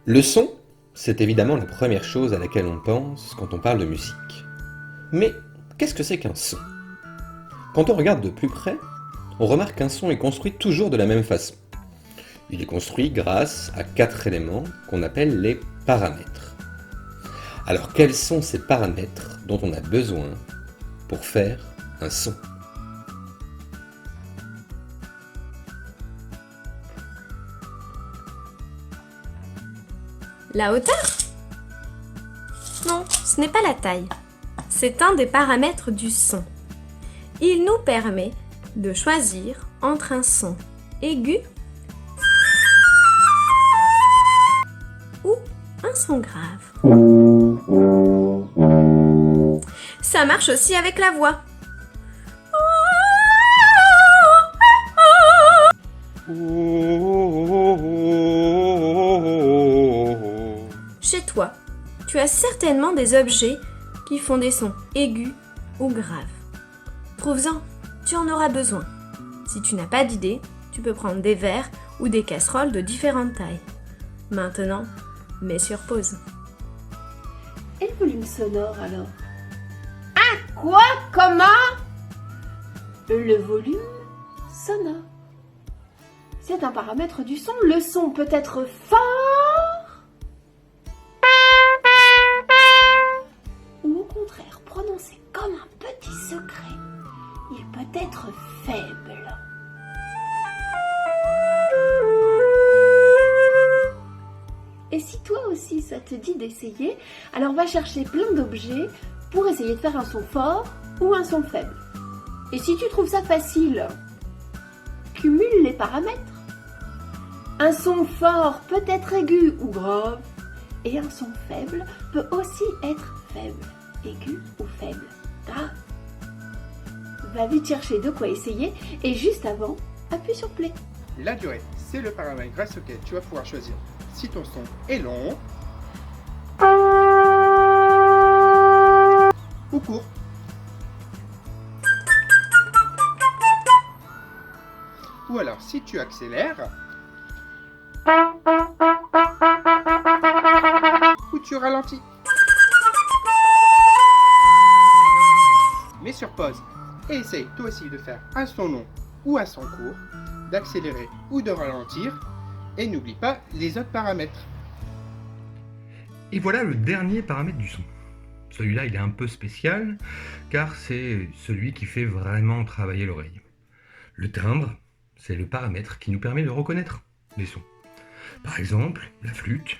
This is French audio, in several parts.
Le son, c'est évidemment la première chose à laquelle on pense quand on parle de musique. Mais qu'est-ce que c'est qu'un son? Quand on regarde de plus près, on remarque qu'un son est construit toujours de la même façon. Il est construit grâce à 4 éléments qu'on appelle les paramètres. Alors quels sont ces paramètres dont on a besoin pour faire un son? La hauteur? Non, ce n'est pas la taille. C'est un des paramètres du son. Il nous permet de choisir entre un son aigu ou un son grave. Ça marche aussi avec la voix. Chez toi, tu as certainement des objets qui font des sons aigus ou graves. Trouve-en, tu en auras besoin. Si tu n'as pas d'idée, tu peux prendre des verres ou des casseroles de différentes tailles. Maintenant, mets sur pause. Et le volume sonore alors? Quoi? Comment? Le volume sonore. C'est un paramètre du son. Le son peut être fort ou au contraire prononcé comme un petit secret. Il peut être faible. Et si toi aussi ça te dit d'essayer, alors va chercher plein d'objets pour essayer de faire un son fort ou un son faible. Et si tu trouves ça facile, cumule les paramètres. Un son fort peut être aigu ou grave, et un son faible peut aussi être faible, aigu ou faible, grave. Va vite chercher de quoi essayer, et juste avant, appuie sur play. La durée, c'est le paramètre grâce auquel tu vas pouvoir choisir si ton son est long ou court. Ou alors si tu accélères ou tu ralentis. Mets sur pause et essaye toi aussi de faire un son long ou un son court, d'accélérer ou de ralentir, et n'oublie pas les autres paramètres. Et voilà le dernier paramètre du son. Celui-là, il est un peu spécial, car c'est celui qui fait vraiment travailler l'oreille. Le timbre, c'est le paramètre qui nous permet de reconnaître les sons. Par exemple, la flûte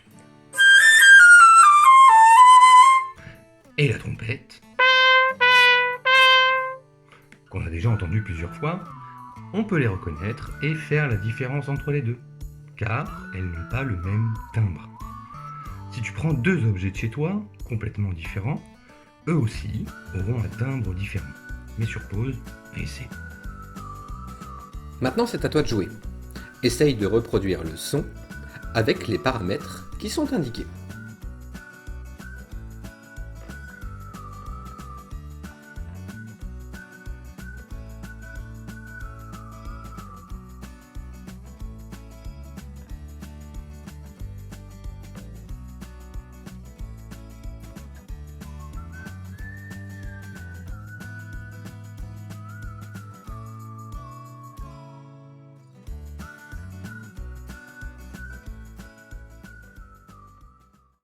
et la trompette, qu'on a déjà entendu plusieurs fois, on peut les reconnaître et faire la différence entre les deux, car elles n'ont pas le même timbre. Si tu prends deux objets de chez toi, complètement différents, eux aussi auront un timbre différent. Mets sur pause et essaie. Maintenant c'est à toi de jouer. Essaye de reproduire le son avec les paramètres qui sont indiqués.